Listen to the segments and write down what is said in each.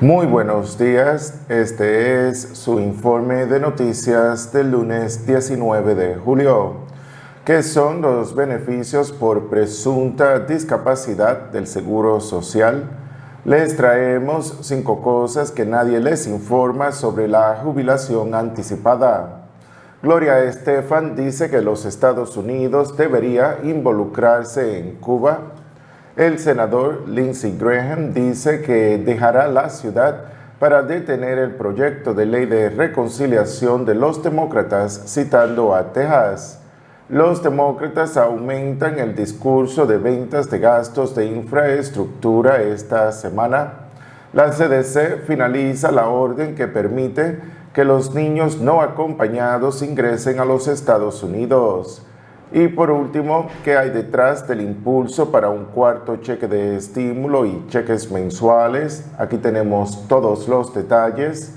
Muy buenos días, este es su informe de noticias del lunes 19 de julio. ¿Qué son los beneficios por presunta discapacidad del Seguro Social? Les traemos 5 cosas que nadie les informa sobre la jubilación anticipada. Gloria Estefan dice que los Estados Unidos debería involucrarse en Cuba. El senador Lindsey Graham dice que dejará la ciudad para detener el proyecto de ley de reconciliación de los demócratas, citando a Texas. Los demócratas aumentan el discurso de ventas de gastos de infraestructura esta semana. La CDC finaliza la orden que permite que los niños no acompañados ingresen a los Estados Unidos. Y por último, ¿qué hay detrás del impulso para un cuarto cheque de estímulo y cheques mensuales? Aquí tenemos todos los detalles.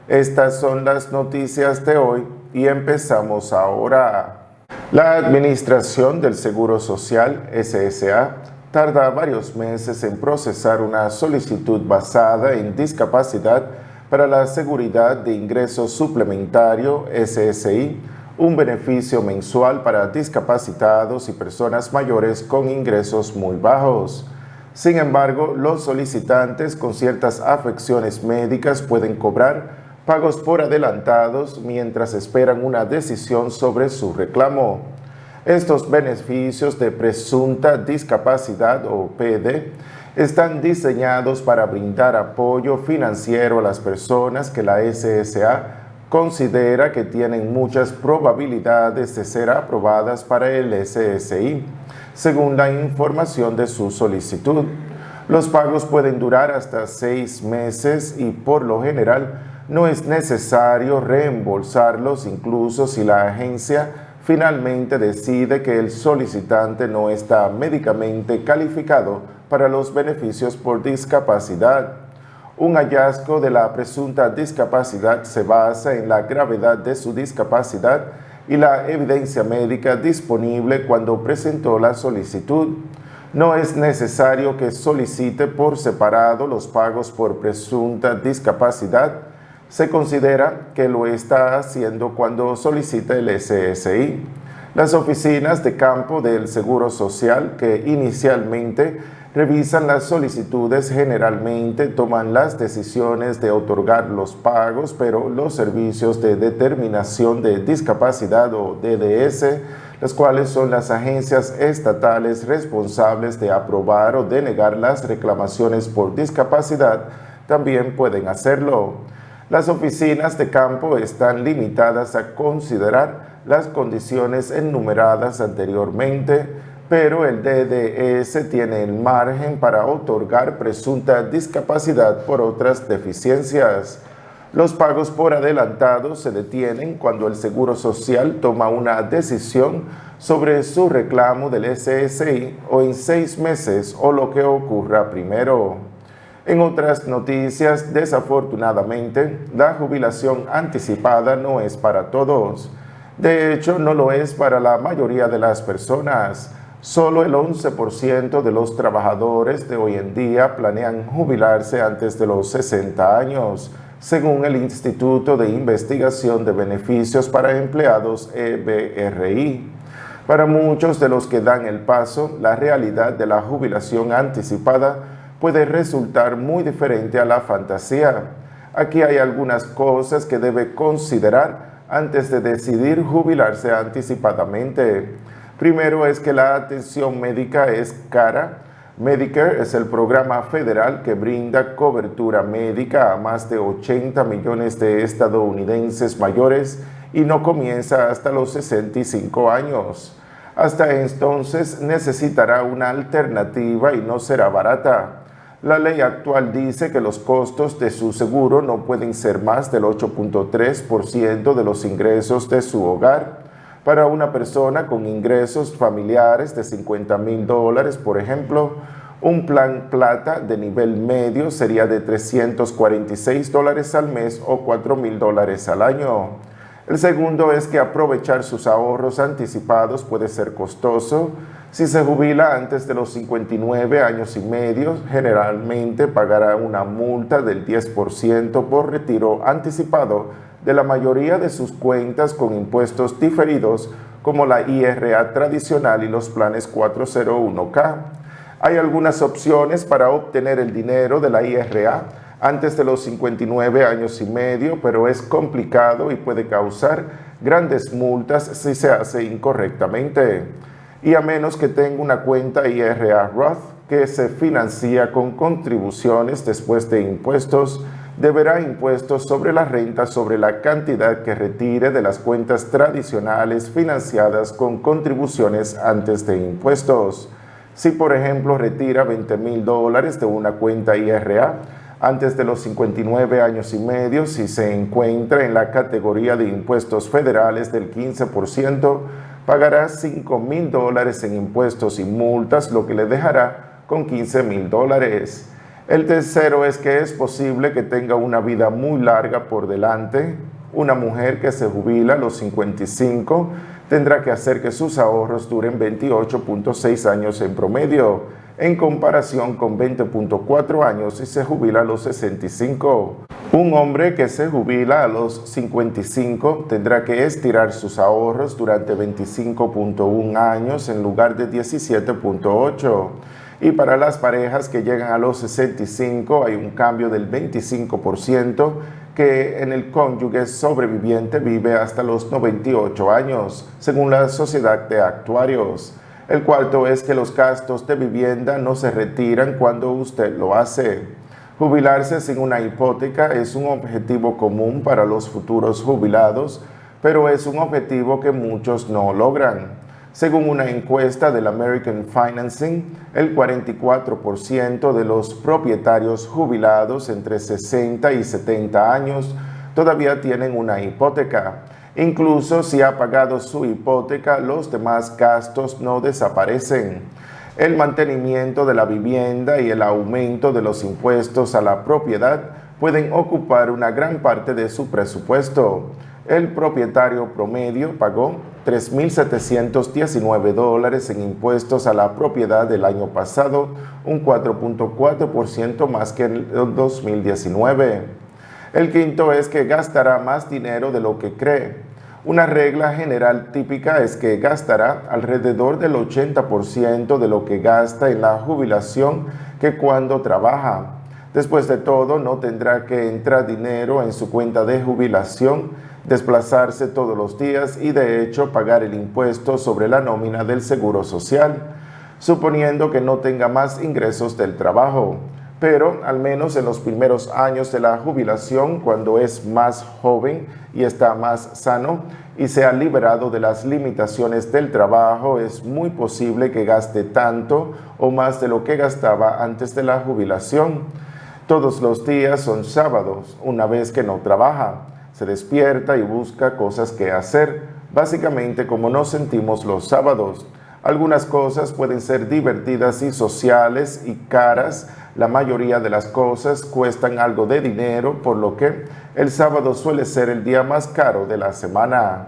Estas son las noticias de hoy y empezamos ahora. La Administración del Seguro Social, SSA, tarda varios meses en procesar una solicitud basada en discapacidad para la Seguridad de Ingreso Suplementario, SSI, un beneficio mensual para discapacitados y personas mayores con ingresos muy bajos. Sin embargo, los solicitantes con ciertas afecciones médicas pueden cobrar pagos por adelantados mientras esperan una decisión sobre su reclamo. Estos beneficios de presunta discapacidad o PD están diseñados para brindar apoyo financiero a las personas que la SSA considera que tienen muchas probabilidades de ser aprobadas para el SSI, según la información de su solicitud. Los pagos pueden durar hasta 6 meses y por lo general no es necesario reembolsarlos incluso si la agencia finalmente decide que el solicitante no está médicamente calificado para los beneficios por discapacidad. Un hallazgo de la presunta discapacidad se basa en la gravedad de su discapacidad y la evidencia médica disponible cuando presentó la solicitud. No es necesario que solicite por separado los pagos por presunta discapacidad. Se considera que lo está haciendo cuando solicita el SSI. Las oficinas de campo del Seguro Social, que inicialmente revisan las solicitudes, generalmente toman las decisiones de otorgar los pagos, pero los servicios de determinación de discapacidad o DDS, las cuales son las agencias estatales responsables de aprobar o denegar las reclamaciones por discapacidad, también pueden hacerlo. Las oficinas de campo están limitadas a considerar las condiciones enumeradas anteriormente, pero el DDS tiene el margen para otorgar presunta discapacidad por otras deficiencias. Los pagos por adelantado se detienen cuando el Seguro Social toma una decisión sobre su reclamo del SSI o en 6 meses o lo que ocurra primero. En otras noticias, desafortunadamente, la jubilación anticipada no es para todos. De hecho, no lo es para la mayoría de las personas. Solo el 11% de los trabajadores de hoy en día planean jubilarse antes de los 60 años, según el Instituto de Investigación de Beneficios para Empleados EBRI. Para muchos de los que dan el paso, la realidad de la jubilación anticipada puede resultar muy diferente a la fantasía. Aquí hay algunas cosas que debe considerar antes de decidir jubilarse anticipadamente. Primero es que la atención médica es cara. Medicare es el programa federal que brinda cobertura médica a más de 80 millones de estadounidenses mayores y no comienza hasta los 65 años. Hasta entonces necesitará una alternativa y no será barata. La ley actual dice que los costos de su seguro no pueden ser más del 8.3% de los ingresos de su hogar. Para una persona con ingresos familiares de $50,000, por ejemplo, un plan plata de nivel medio sería de $346 al mes o $4,000 al año. El segundo es que aprovechar sus ahorros anticipados puede ser costoso. Si se jubila antes de los 59 años y medio, generalmente pagará una multa del 10% por retiro anticipado de la mayoría de sus cuentas con impuestos diferidos, como la IRA tradicional y los planes 401k. Hay algunas opciones para obtener el dinero de la IRA antes de los 59 años y medio, pero es complicado y puede causar grandes multas si se hace incorrectamente. Y a menos que tenga una cuenta IRA Roth que se financia con contribuciones después de impuestos, deberá impuestos sobre la renta sobre la cantidad que retire de las cuentas tradicionales financiadas con contribuciones antes de impuestos. Si, por ejemplo, retira $20,000 de una cuenta IRA antes de los 59 años y medio, si se encuentra en la categoría de impuestos federales del 15%, pagará $5,000 en impuestos y multas, lo que le dejará con $15,000. El tercero es que es posible que tenga una vida muy larga por delante. Una mujer que se jubila a los 55 tendrá que hacer que sus ahorros duren 28.6 años en promedio, en comparación con 20.4 años si se jubila a los 65. Un hombre que se jubila a los 55 tendrá que estirar sus ahorros durante 25.1 años en lugar de 17.8. Y para las parejas que llegan a los 65 hay un cambio del 25% que en el cónyuge sobreviviente vive hasta los 98 años, según la Sociedad de Actuarios. El cuarto es que los gastos de vivienda no se retiran cuando usted lo hace. Jubilarse sin una hipoteca es un objetivo común para los futuros jubilados, pero es un objetivo que muchos no logran. Según una encuesta del American Financing, el 44% de los propietarios jubilados entre 60 y 70 años todavía tienen una hipoteca. Incluso si ha pagado su hipoteca, los demás gastos no desaparecen. El mantenimiento de la vivienda y el aumento de los impuestos a la propiedad pueden ocupar una gran parte de su presupuesto. El propietario promedio pagó $3,719 en impuestos a la propiedad del año pasado, un 4.4% más que en el 2019. El quinto es que gastará más dinero de lo que cree. Una regla general típica es que gastará alrededor del 80% de lo que gasta en la jubilación que cuando trabaja. Después de todo, no tendrá que entrar dinero en su cuenta de jubilación, desplazarse todos los días y de hecho pagar el impuesto sobre la nómina del Seguro Social, suponiendo que no tenga más ingresos del trabajo. Pero al menos en los primeros años de la jubilación, cuando es más joven y está más sano y se ha liberado de las limitaciones del trabajo, es muy posible que gaste tanto o más de lo que gastaba antes de la jubilación. Todos los días son sábados, una vez que no trabaja. Se despierta y busca cosas que hacer, básicamente como nos sentimos los sábados. Algunas cosas pueden ser divertidas y sociales y caras. La mayoría de las cosas cuestan algo de dinero, por lo que el sábado suele ser el día más caro de la semana.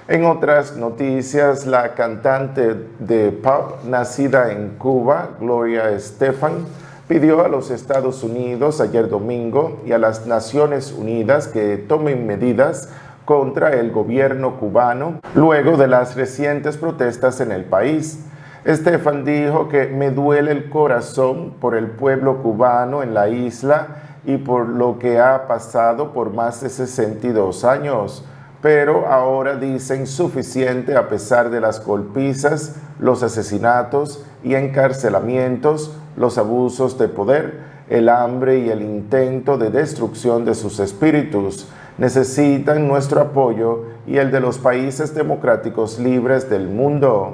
En otras noticias, la cantante de pop nacida en Cuba, Gloria Estefan, pidió a los Estados Unidos ayer domingo y a las Naciones Unidas que tomen medidas contra el gobierno cubano luego de las recientes protestas en el país. Estefan dijo que me duele el corazón por el pueblo cubano en la isla y por lo que ha pasado por más de 62 años, pero ahora dicen suficiente a pesar de las golpizas, los asesinatos y encarcelamientos, los abusos de poder, el hambre y el intento de destrucción de sus espíritus. Necesitan nuestro apoyo y el de los países democráticos libres del mundo.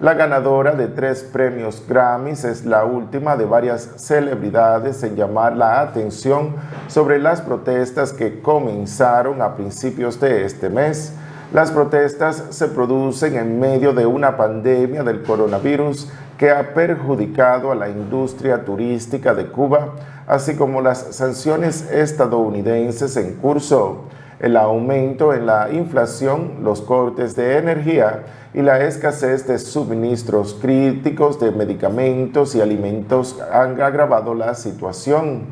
La ganadora de 3 premios Grammys es la última de varias celebridades en llamar la atención sobre las protestas que comenzaron a principios de este mes. Las protestas se producen en medio de una pandemia del coronavirus que ha perjudicado a la industria turística de Cuba, así como las sanciones estadounidenses en curso. el aumento en la inflación, los cortes de energía y la escasez de suministros críticos de medicamentos y alimentos han agravado la situación.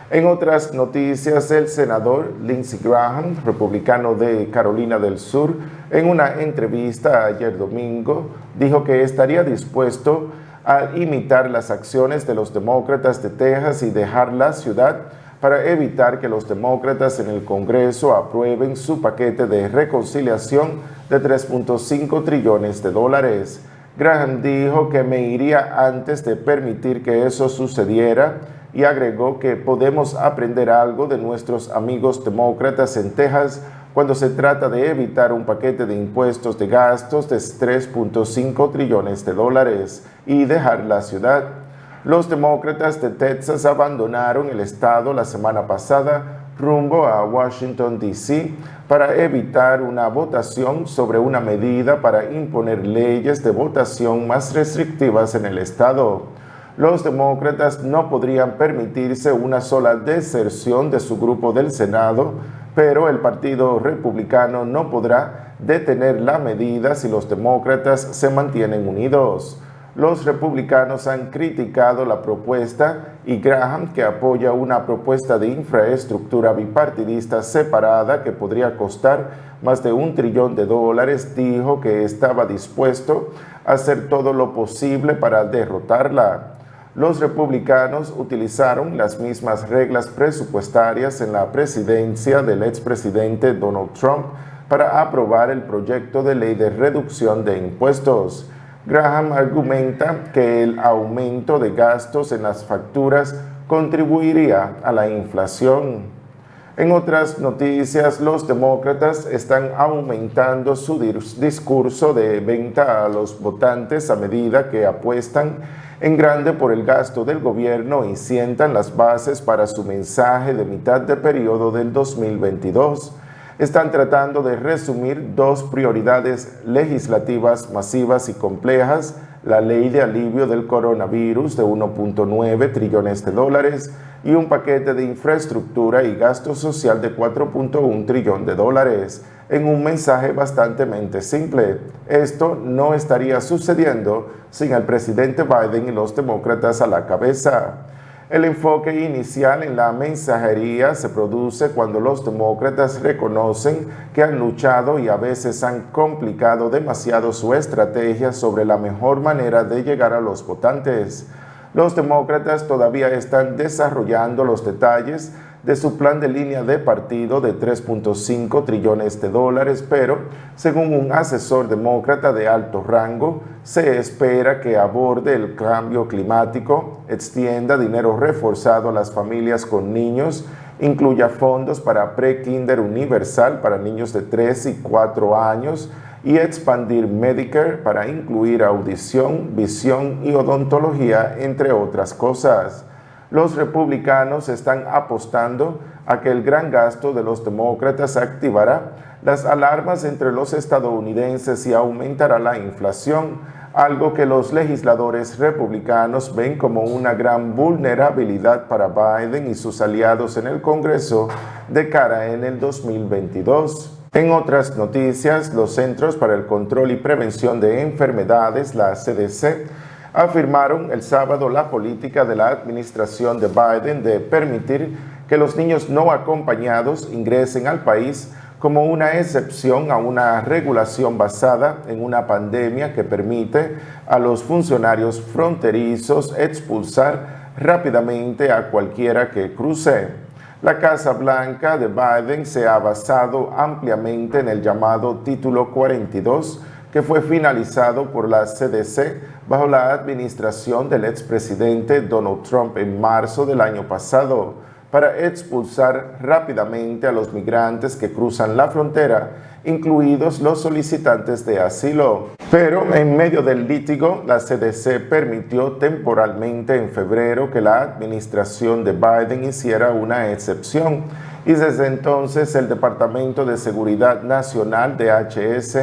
En otras noticias, el senador Lindsey Graham, republicano de Carolina del Sur, en una entrevista ayer domingo, dijo que estaría dispuesto a imitar las acciones de los demócratas de Texas y dejar la ciudad para evitar que los demócratas en el Congreso aprueben su paquete de reconciliación de 3.5 trillones de dólares. Graham dijo que me iría antes de permitir que eso sucediera y agregó que podemos aprender algo de nuestros amigos demócratas en Texas cuando se trata de evitar un paquete de impuestos de gastos de 3.5 trillones de dólares y dejar la ciudad. Los demócratas de Texas abandonaron el estado la semana pasada rumbo a Washington, D.C. para evitar una votación sobre una medida para imponer leyes de votación más restrictivas en el estado. Los demócratas no podrían permitirse una sola deserción de su grupo del Senado, pero el Partido Republicano no podrá detener la medida si los demócratas se mantienen unidos. Los republicanos han criticado la propuesta y Graham, que apoya una propuesta de infraestructura bipartidista separada que podría costar más de $1 trillón, dijo que estaba dispuesto a hacer todo lo posible para derrotarla. Los republicanos utilizaron las mismas reglas presupuestarias en la presidencia del expresidente Donald Trump para aprobar el proyecto de ley de reducción de impuestos. Graham argumenta que el aumento de gastos en las facturas contribuiría a la inflación. En otras noticias, los demócratas están aumentando su discurso de venta a los votantes a medida que apuestan en grande por el gasto del gobierno y sientan las bases para su mensaje de mitad de periodo del 2022. Están tratando de resumir dos prioridades legislativas masivas y complejas: la ley de alivio del coronavirus de 1.9 trillones de dólares y un paquete de infraestructura y gasto social de 4.1 trillón de dólares, en un mensaje bastante simple. Esto no estaría sucediendo sin el presidente Biden y los demócratas a la cabeza. El enfoque inicial en la mensajería se produce cuando los demócratas reconocen que han luchado y a veces han complicado demasiado su estrategia sobre la mejor manera de llegar a los votantes. Los demócratas todavía están desarrollando los detalles de su plan de línea de partido de 3.5 trillones de dólares, pero según un asesor demócrata de alto rango, se espera que aborde el cambio climático, extienda dinero reforzado a las familias con niños, incluya fondos para pre-kinder universal para niños de 3 y 4 años y expandir Medicare para incluir audición, visión y odontología, entre otras cosas. Los republicanos están apostando a que el gran gasto de los demócratas activará las alarmas entre los estadounidenses y aumentará la inflación, algo que los legisladores republicanos ven como una gran vulnerabilidad para Biden y sus aliados en el Congreso de cara en el 2022. En otras noticias, los Centros para el Control y Prevención de Enfermedades, la CDC, afirmaron el sábado la política de la administración de Biden de permitir que los niños no acompañados ingresen al país como una excepción a una regulación basada en una pandemia que permite a los funcionarios fronterizos expulsar rápidamente a cualquiera que cruce. La Casa Blanca de Biden se ha basado ampliamente en el llamado Título 42, que fue finalizado por la CDC bajo la administración del expresidente Donald Trump en marzo del año pasado, para expulsar rápidamente a los migrantes que cruzan la frontera, incluidos los solicitantes de asilo. Pero en medio del litigio, la CDC permitió temporalmente en febrero que la administración de Biden hiciera una excepción, y desde entonces el Departamento de Seguridad Nacional, DHS,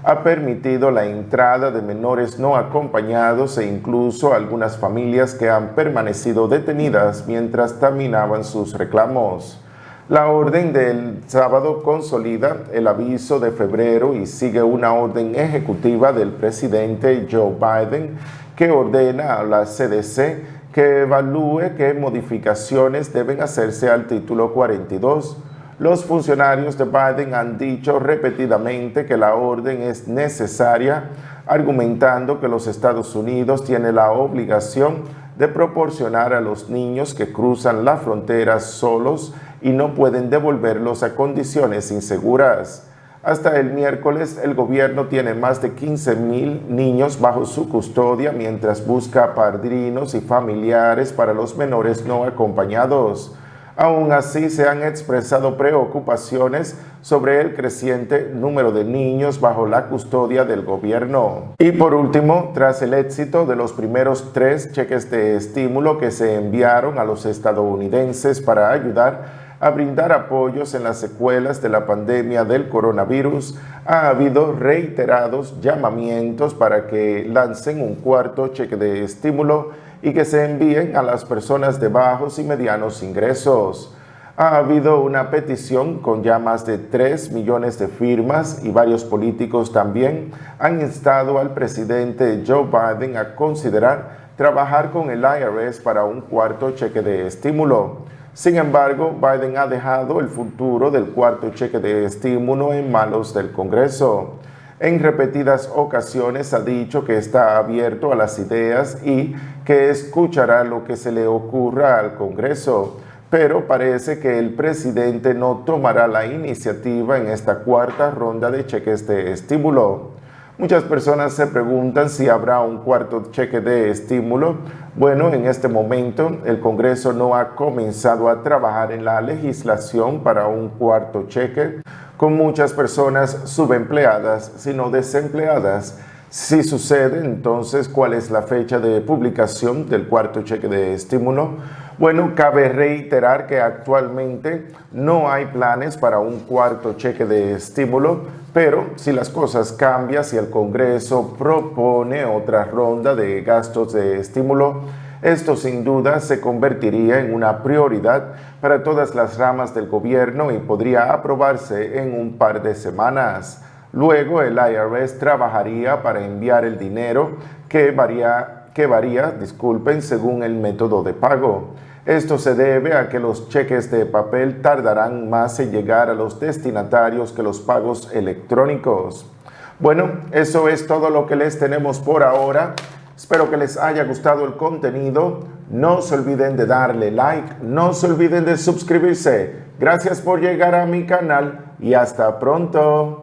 ha permitido la entrada de menores no acompañados e incluso algunas familias que han permanecido detenidas mientras terminaban sus reclamos. La orden del sábado consolida el aviso de febrero y sigue una orden ejecutiva del presidente Joe Biden que ordena a la CDC que evalúe qué modificaciones deben hacerse al título 42. Los funcionarios de Biden han dicho repetidamente que la orden es necesaria, argumentando que los Estados Unidos tienen la obligación de proporcionar a los niños que cruzan la frontera solos y no pueden devolverlos a condiciones inseguras. Hasta el miércoles, el gobierno tiene más de 15,000 niños bajo su custodia mientras busca padrinos y familiares para los menores no acompañados. Aún así, se han expresado preocupaciones sobre el creciente número de niños bajo la custodia del gobierno. Y por último, tras el éxito de los primeros 3 cheques de estímulo que se enviaron a los estadounidenses para ayudar a brindar apoyos en las secuelas de la pandemia del coronavirus, ha habido reiterados llamamientos para que lancen un cuarto cheque de estímulo y que se envíen a las personas de bajos y medianos ingresos. Ha habido una petición con ya más de 3 millones de firmas y varios políticos también han instado al presidente Joe Biden a considerar trabajar con el IRS para un cuarto cheque de estímulo. Sin embargo, Biden ha dejado el futuro del cuarto cheque de estímulo en manos del Congreso. En repetidas ocasiones ha dicho que está abierto a las ideas y que escuchará lo que se le ocurra al Congreso, pero parece que el presidente no tomará la iniciativa en esta cuarta ronda de cheques de estímulo. Muchas personas se preguntan si habrá un cuarto cheque de estímulo. Bueno, en este momento el Congreso no ha comenzado a trabajar en la legislación para un cuarto cheque, con muchas personas subempleadas, sino desempleadas. Si sucede, entonces, ¿cuál es la fecha de publicación del cuarto cheque de estímulo? Bueno, cabe reiterar que actualmente no hay planes para un cuarto cheque de estímulo, pero si las cosas cambian, si el Congreso propone otra ronda de gastos de estímulo, esto sin duda se convertiría en una prioridad para todas las ramas del gobierno y podría aprobarse en un par de semanas. Luego el IRS trabajaría para enviar el dinero que varía, según el método de pago. Esto se debe a que los cheques de papel tardarán más en llegar a los destinatarios que los pagos electrónicos. Bueno, eso es todo lo que les tenemos por ahora. Espero que les haya gustado el contenido. No se olviden de darle like, no se olviden de suscribirse. Gracias por llegar a mi canal y hasta pronto.